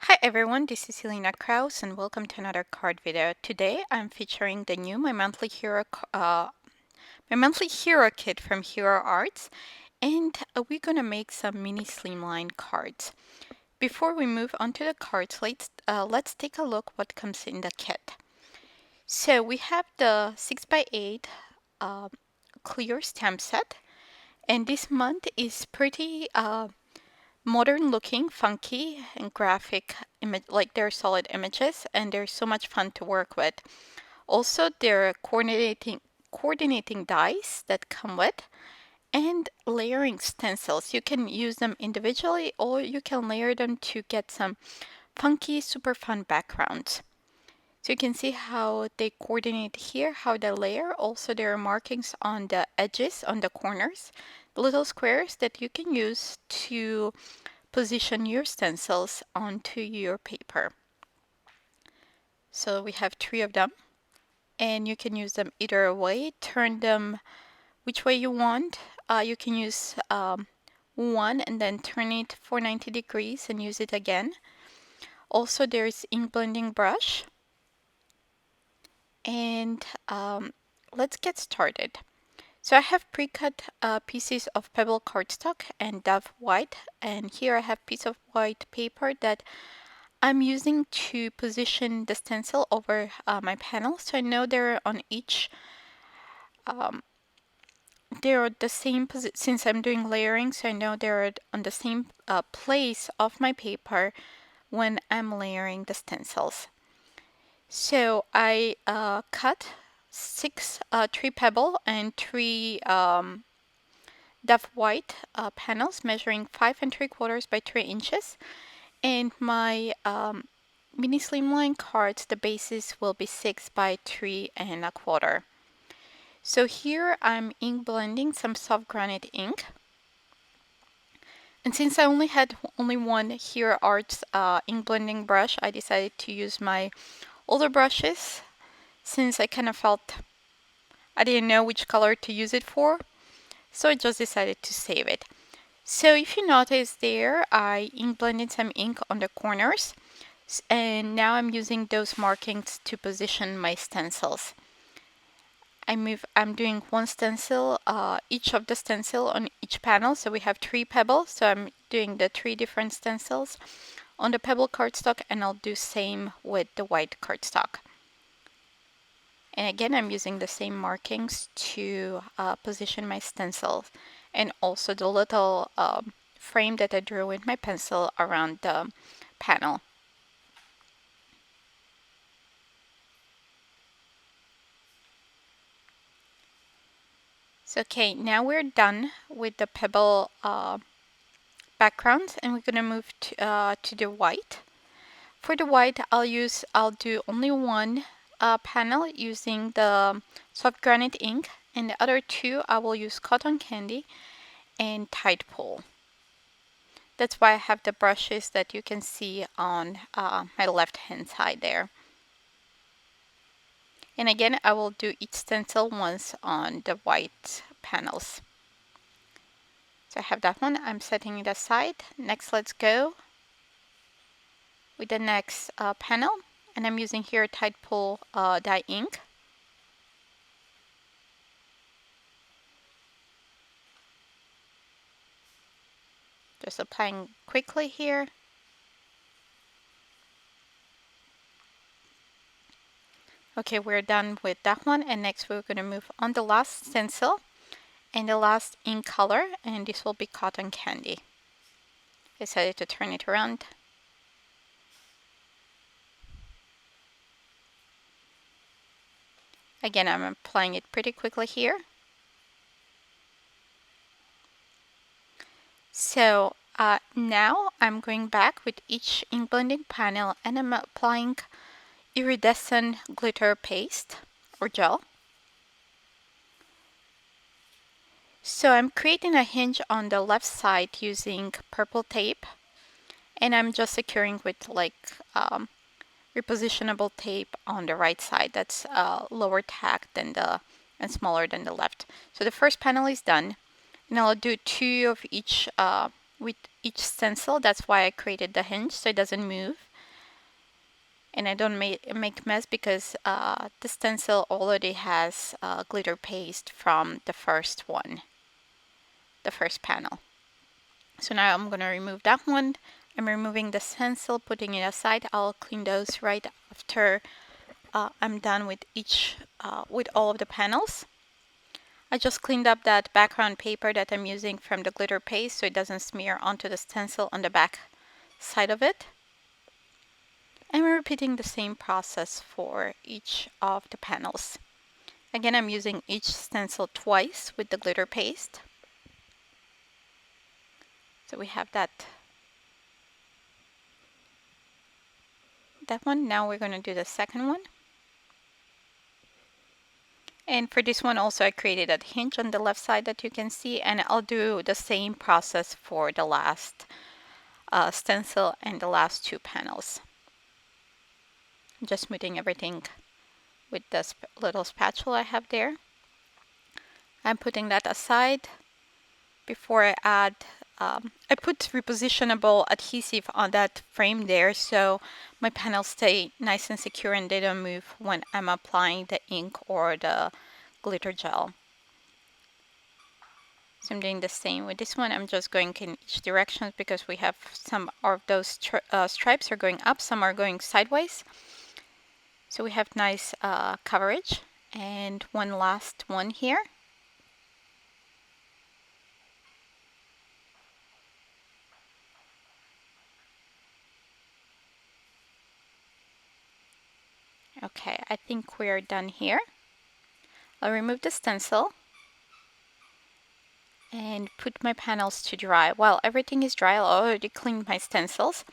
Hi everyone, this is Helena Kraus and welcome to another card video. Today I'm featuring the new My Monthly Hero Kit from Hero Arts, and we're gonna make some mini Slimline cards. Before we move on to the cards, let's take a look what comes in the kit. So we have the 6x8 uh, clear stamp set, and this month is pretty modern looking, funky, and graphic image, like they're solid images and they're so much fun to work with. Also, there are coordinating dies that come with and layering stencils. You can use them individually or you can layer them to get some funky, super fun backgrounds. So you can see how they coordinate here, how they layer. Also, there are markings on the edges, on the corners, the little squares that you can use to position your stencils onto your paper. So we have 3 of them, and you can use them either way, turn them which way you want. You can use one and then turn it for 90 degrees and use it again. Also, there's ink blending brush, and let's get started. So I have pre-cut pieces of Pebble cardstock and Dove white, and here I have piece of white paper that I'm using to position the stencil over my panel, so I know they're on each, they're the same position since I'm doing layering, so I know they're on the same place of my paper when I'm layering the stencils. So I cut 3 Pebble and 3 Dove white panels measuring 5 3/4 by 3 inches, and my mini Slimline cards, the bases will be 6 by 3 1/4. So here I'm ink blending some soft granite ink. And since I had only one Hero Arts ink blending brush, I decided to use my older brushes since I kind of felt I didn't know which color to use it for. So I just decided to save it. So if you notice there, I ink blended some ink on the corners. And now I'm using those markings to position my stencils. I'm doing one stencil, each of the stencil on each panel. So we have 3 pebbles. So I'm doing the 3 different stencils on the Pebble cardstock, and I'll do same with the white cardstock. And again, I'm using the same markings to position my stencils, and also the little frame that I drew with my pencil around the panel. So okay, now we're done with the Pebble background, and we're gonna move to the white. For the white, I'll do only one panel using the soft granite ink, and the other 2 I will use cotton candy and Tide Pool. That's why I have the brushes that you can see on my left hand side there. And again, I will do each stencil once on the white panels. So I have that one, I'm setting it aside. Next, let's go with the next panel, and I'm using here Tide Pool dye ink. Just applying quickly here. Okay, we're done with that one, and next we're going to move on the last stencil and the last ink color, and this will be cotton candy. I decided to turn it around. Again, I'm applying it pretty quickly here. So now I'm going back with each ink blending panel, and I'm applying iridescent glitter paste or gel. So I'm creating a hinge on the left side using purple tape, and I'm just securing with like repositionable tape on the right side. That's lower tack than and smaller than the left. So the first panel is done, and I'll do 2 of each with each stencil. That's why I created the hinge, so it doesn't move. and I don't make mess because the stencil already has glitter paste from the first one, the first panel. So now I'm going to remove that one. I'm removing the stencil, putting it aside. I'll clean those right after I'm done with with all of the panels. I just cleaned up that background paper that I'm using from the glitter paste so it doesn't smear onto the stencil on the back side of it. And we're repeating the same process for each of the panels. Again, I'm using each stencil twice with the glitter paste. So we have that one. Now we're going to do the second one. And for this one also I created a hinge on the left side that you can see, and I'll do the same process for the last stencil and the last two panels. I'm just smoothing everything with this little spatula I have there. I'm putting that aside before I add I put repositionable adhesive on that frame there so my panels stay nice and secure and they don't move when I'm applying the ink or the glitter gel. So I'm doing the same with this one. I'm just going in each direction because we have some of those stripes are going up, some are going sideways. So we have nice coverage. And one last one here. Okay, I think we're done here. I'll remove the stencil and put my panels to dry. While everything is dry, I'll already cleaned my stencils.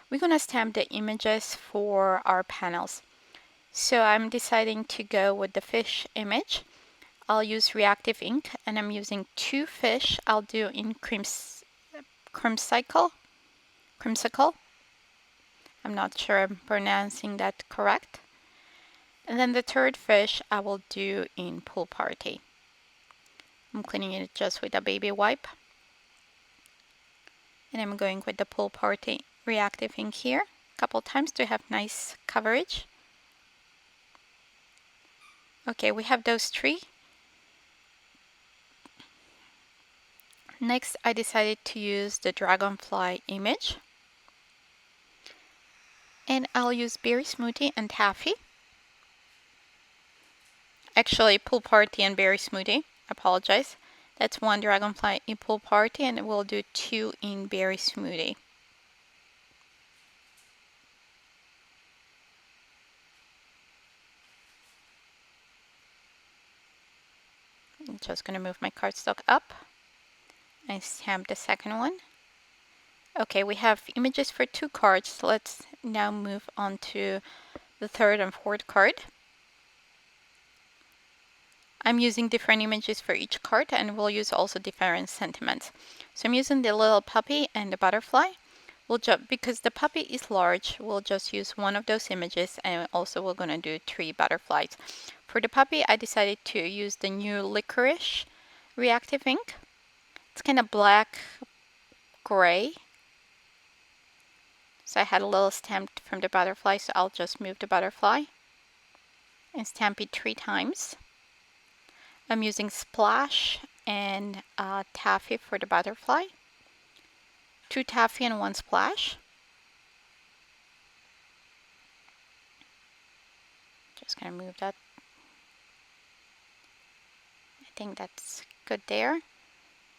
We're gonna stamp the images for our panels. So I'm deciding to go with the fish image. I'll use Reactive ink and I'm using 2 fish. I'll do in Creamsicle. I'm not sure I'm pronouncing that correct. And then the third fish I will do in Pool Party. I'm cleaning it just with a baby wipe. And I'm going with the Pool Party Reactive ink here a couple times to have nice coverage. Okay, we have those 3. Next, I decided to use the dragonfly image. And I'll use Berry Smoothie and Taffy. Actually, Pool Party and Berry Smoothie. Apologize. That's 1 dragonfly in Pool Party and we'll do 2 in Berry Smoothie. I'm just going to move my cardstock up and stamp the second one. Okay, we have images for 2 cards. So let's now move on to the third and fourth card. I'm using different images for each card and we'll use also different sentiments. So I'm using the little puppy and the butterfly. Because the puppy is large, we'll just use one of those images and also we're going to do 3 butterflies. For the puppy, I decided to use the new Licorice Reactive ink. It's kind of black gray. So I had a little stamp from the butterfly, so I'll just move the butterfly and stamp it 3 times. I'm using Splash and Taffy for the butterfly. 2 Taffy and 1 Splash. Just gonna move that. I think that's good there.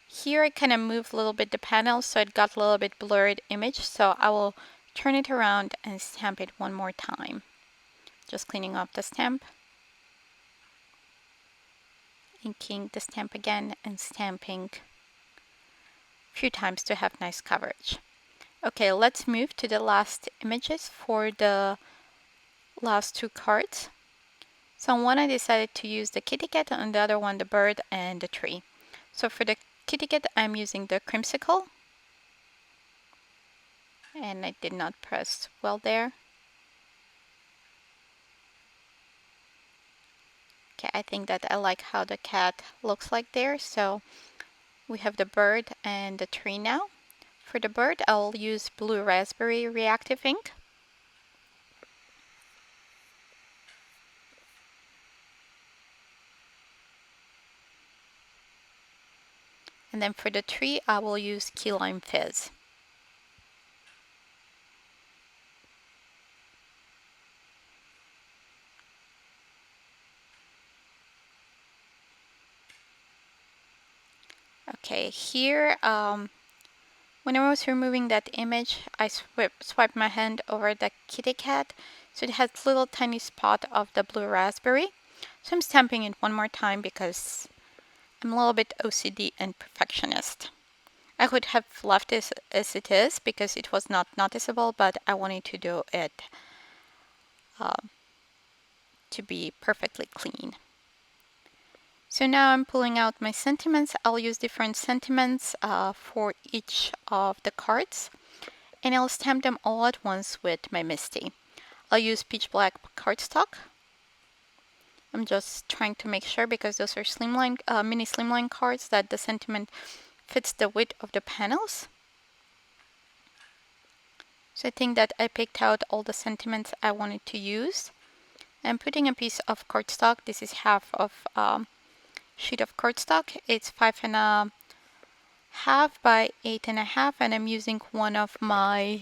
Here I kind of moved a little bit the panel so it got a little bit blurred image, so I will turn it around and stamp it 1 more time. Just cleaning up the stamp. Inking the stamp again and stamping a few times to have nice coverage. Okay, let's move to the last images for the last 2 cards. So on one I decided to use the kitty cat, and on the other one the bird and the tree. So for the kitty cat I'm using the Creamsicle. And I did not press well there. Okay, I think that I like how the cat looks like there. So we have the bird and the tree now. For the bird, I'll use Blue Raspberry Reactive ink. And then for the tree, I will use Key Lime Fizz. Okay, here, when I was removing that image, I swiped my hand over the kitty cat, so it has little tiny spot of the blue raspberry. So I'm stamping it one more time because I'm a little bit OCD and perfectionist. I could have left this as it is because it was not noticeable, but I wanted to do it to be perfectly clean. So now I'm pulling out my sentiments. I'll use different sentiments for each of the cards, and I'll stamp them all at once with my Misty. I'll use Peach Black cardstock. I'm just trying to make sure, because those are slimline, mini slimline cards, that the sentiment fits the width of the panels. So I think that I picked out all the sentiments I wanted to use. I'm putting a piece of cardstock. This is half of sheet of cardstock. It's 5.5 by 8.5, and I'm using one of my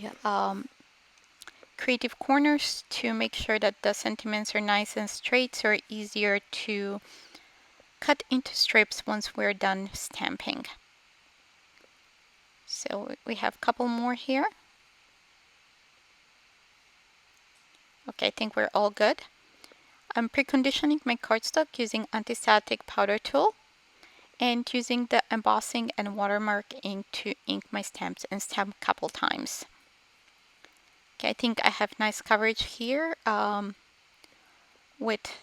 creative corners to make sure that the sentiments are nice and straight, so are easier to cut into strips once we're done stamping. So we have a couple more here. Okay, I think we're all good. I'm preconditioning my cardstock using anti-static powder tool and using the embossing and watermark ink to ink my stamps and stamp a couple times. Okay, I think I have nice coverage here with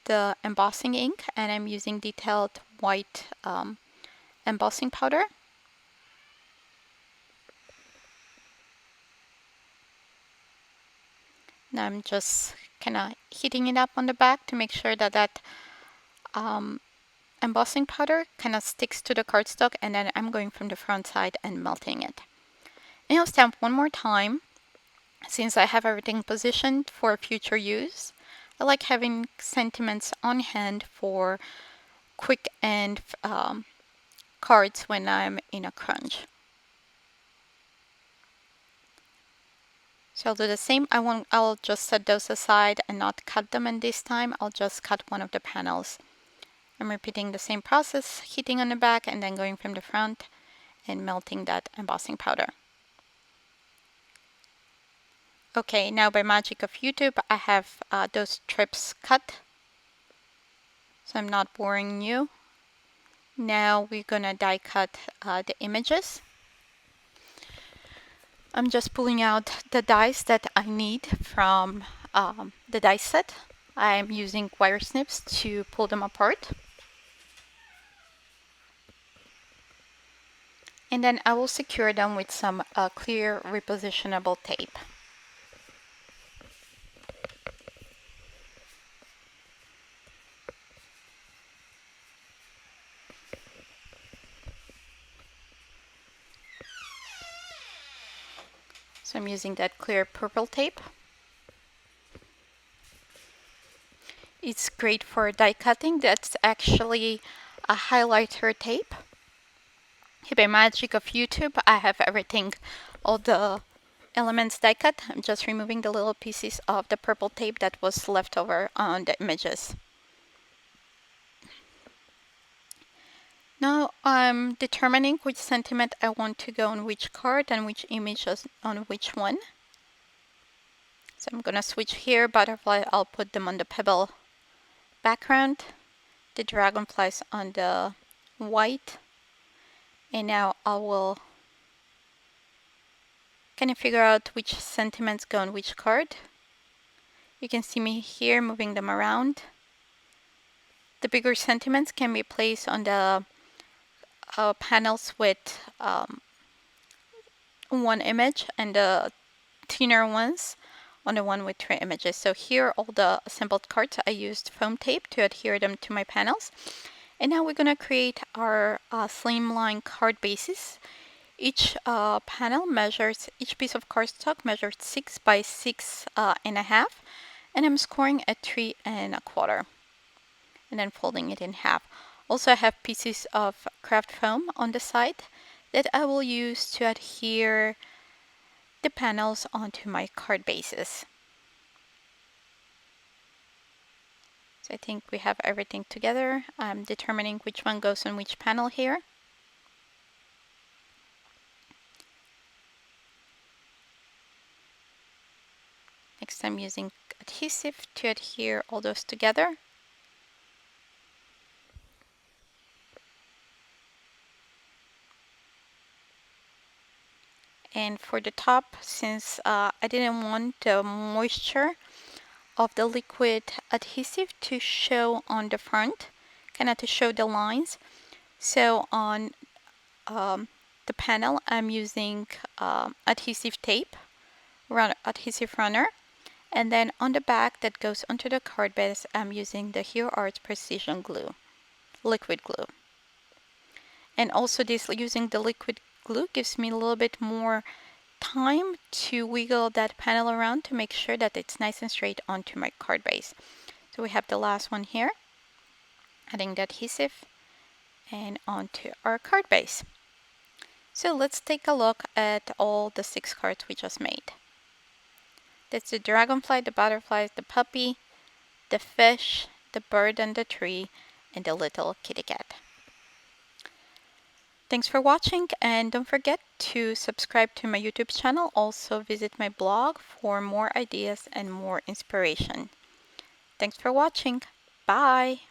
the embossing ink, and I'm using detailed white embossing powder. Now I'm just kind of heating it up on the back to make sure that that embossing powder kind of sticks to the cardstock, and then I'm going from the front side and melting it. And I'll stamp one more time. Since I have everything positioned for future use, I like having sentiments on hand for quick and cards when I'm in a crunch. So I'll do the same. I'll just set those aside and not cut them, and this time I'll just cut one of the panels. I'm repeating the same process, heating on the back and then going from the front and melting that embossing powder. Okay, now by magic of YouTube, I have those strips cut, so I'm not boring you. Now we're gonna die cut the images. I'm just pulling out the dies that I need from the die set. I'm using wire snips to pull them apart. And then I will secure them with some clear repositionable tape. So I'm using that clear purple tape. It's great for die cutting. That's actually a highlighter tape. By magic of YouTube, I have everything, all the elements die cut. I'm just removing the little pieces of the purple tape that was left over on the images. Now I'm determining which sentiment I want to go on which card and which images on which one. So I'm gonna switch here. Butterfly, I'll put them on the Pebble background. The dragonflies on the white. And now I will kind of figure out which sentiments go on which card. You can see me here moving them around. The bigger sentiments can be placed on the panels with one image, and the thinner ones on the one with 3 images. So here, all the assembled cards, I used foam tape to adhere them to my panels. And now we're going to create our slimline card bases. Each panel measures, each piece of cardstock measures 6 by 6.5, and I'm scoring at 3 1/4, and then folding it in half. Also, I have pieces of craft foam on the side that I will use to adhere the panels onto my card bases. So I think we have everything together. I'm determining which one goes on which panel here. Next, I'm using adhesive to adhere all those together. And for the top, since I didn't want the moisture of the liquid adhesive to show on the front, kind of to show the lines. So on the panel, I'm using adhesive tape, adhesive runner. And then on the back that goes onto the card base, I'm using the Hero Arts Precision Glue, liquid glue. And also this using the liquid glue gives me a little bit more time to wiggle that panel around to make sure that it's nice and straight onto my card base. So we have the last one here, adding the adhesive and onto our card base. So let's take a look at all the 6 cards we just made. That's the dragonfly, the butterflies, the puppy, the fish, the bird and the tree, and the little kitty cat. Thanks for watching, and don't forget to subscribe to my YouTube channel. Also visit my blog for more ideas and more inspiration. Thanks for watching. Bye!